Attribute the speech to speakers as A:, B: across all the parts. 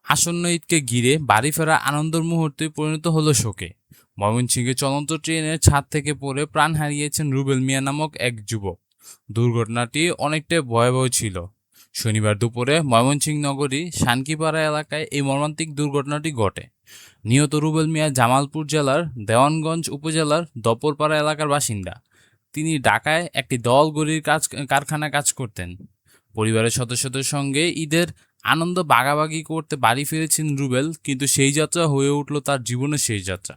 A: আসন্ন ঈদকে ঘিরে বাড়ি ফেরা আনন্দের মুহূর্তে পরিণত হলো শোকে। ময়মনসিংহে চলন্ত ট্রেনের ছাদ থেকে পড়ে প্রাণ হারিয়েছেন রুবেল মিয়া নামক এক যুবক। দুর্ঘটনাটি অনেকটাই ভয়াবহ ছিল। শনিবার দুপুরে ময়মনসিংহ নগরী শানকিপাড়া এলাকায় এই মর্মান্তিক দুর্ঘটনাটি ঘটে। নিহত রুবেল মিয়া জামালপুর জেলার দেওয়ানগঞ্জ উপজেলার দপরপাড়া এলাকার বাসিন্দা। তিনি ঢাকায় একটি দল গড়ির কারখানায় কাজ করতেন। পরিবারের সদস্যদের সঙ্গে ঈদের আনন্দ ভাগাভাগি করতে বাড়ি ফিরেছেন রুবেল, কিন্তু সেই যাত্রা হয়ে উঠল তার জীবনের শেষ যাত্রা।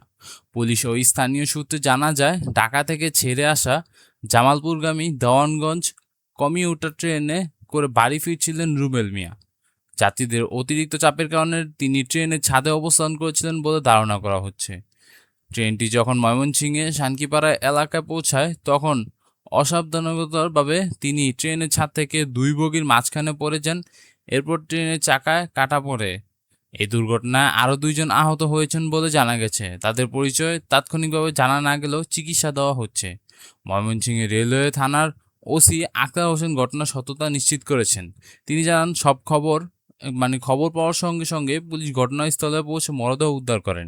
A: পুলিশ ও স্থানীয় সূত্রে জানা যায়, ঢাকা থেকে ছেড়ে আসা জামালপুরগামী দেওয়ানগঞ্জ কমিউটার ট্রেনে করে বাড়ি ফিরছিলেন রুবেল মিয়া। যাত্রীদের অতিরিক্ত চাপের কারণে তিনি ট্রেনের ছাদে অবস্থান করেছিলেন বলে ধারণা করা হচ্ছে। ট্রেনটি যখন ময়মনসিংহে শানকিপাড়া এলাকায় পৌঁছায়, তখন অসাবধানতাভাবে তিনি ট্রেনের ছাদ থেকে দুই বগির মাঝখানে পড়ে যান। এরপর ট্রেনের চাকায় কাটা পড়ে। এই দুর্ঘটনায় আরও দুইজন আহত হয়েছেন বলে জানা গেছে। তাদের পরিচয় তাৎক্ষণিকভাবে জানা না গেলেও চিকিৎসা দেওয়া হচ্ছে। ময়মনসিংহ রেলওয়ে থানার ওসি আখতার হোসেন ঘটনার সত্যতা নিশ্চিত করেছেন। তিনি জানান, খবর পাওয়ার সঙ্গে সঙ্গে পুলিশ ঘটনাস্থলে পৌঁছে মরদেহ উদ্ধার করেন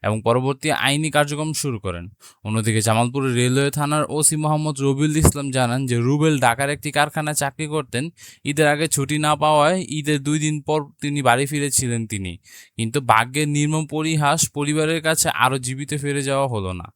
A: এবং পরবর্তী আইনি কার্যক্রম শুরু করেন। অন্যদিকে জামালপুর রেলওয়ে থানার ওসি মোহাম্মদ রবিউল ইসলাম জানান যে রুবেল ঢাকার একটি কারখানায় চাকরি করতেন। ঈদের আগে ছুটি না পাওয়ায় ঈদের 2 দিন পর তিনি বাড়ি ফিরেছিলেন কিন্তু ভাগ্যের নির্মম পরিহাস, পরিবারের কাছে আরও জীবিত ফিরে যাওয়া হলো না।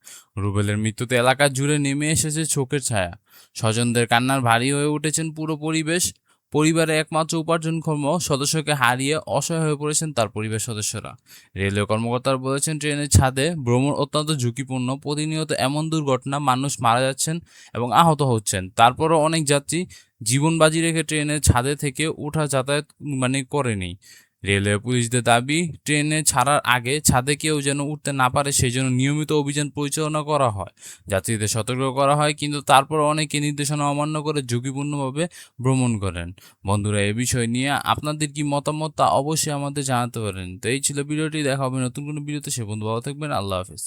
A: রুবেলের মৃত্যুতে এলাকা জুড়ে নেমে এসেছে শোকের ছায়া। স্বজনদের কান্নার ভারী হয়ে উঠেছেন পুরো পরিবেশ। পরিবারের একমাত্র উপার্জনক্ষম সদস্যকে হারিয়ে অসহায় হয়ে পড়েছেন তার পরিবার সদস্যরা। রেলওয়ে কর্মকর্তারা বলেছেন, ট্রেনের ছাদে ভ্রমণ অত্যন্ত ঝুঁকিপূর্ণ। প্রতিনিয়ত এমন দুর্ঘটনা, মানুষ মারা যাচ্ছেন এবং আহত হচ্ছেন। তারপরও অনেক যাত্রী জীবন বাজি রেখে ট্রেনের ছাদে থেকে ওঠা যাতায়াত করেনি। রেলওয়ে পুলিশদের দাবি, ট্রেনে ছাড়ার আগে ছাদে কেউ যেন উঠতে না পারে সেজন্য নিয়মিত অভিযান পরিচালনা করা হয়, যাত্রীদের সতর্ক করা হয়, কিন্তু তারপর অনেকে নির্দেশনা অমান্য করে ঝুঁকিপূর্ণভাবে ভ্রমণ করেন। বন্ধুরা, এই বিষয় নিয়ে আপনাদের কি মতামত তা অবশ্যই আমাদের জানাতে পারেন। তো এই ছিল ভিডিওটি, দেখা হবে নতুন কোনো ভিডিওতে। সে বন্ধু ভালো থাকবেন, আল্লাহ হাফেজ।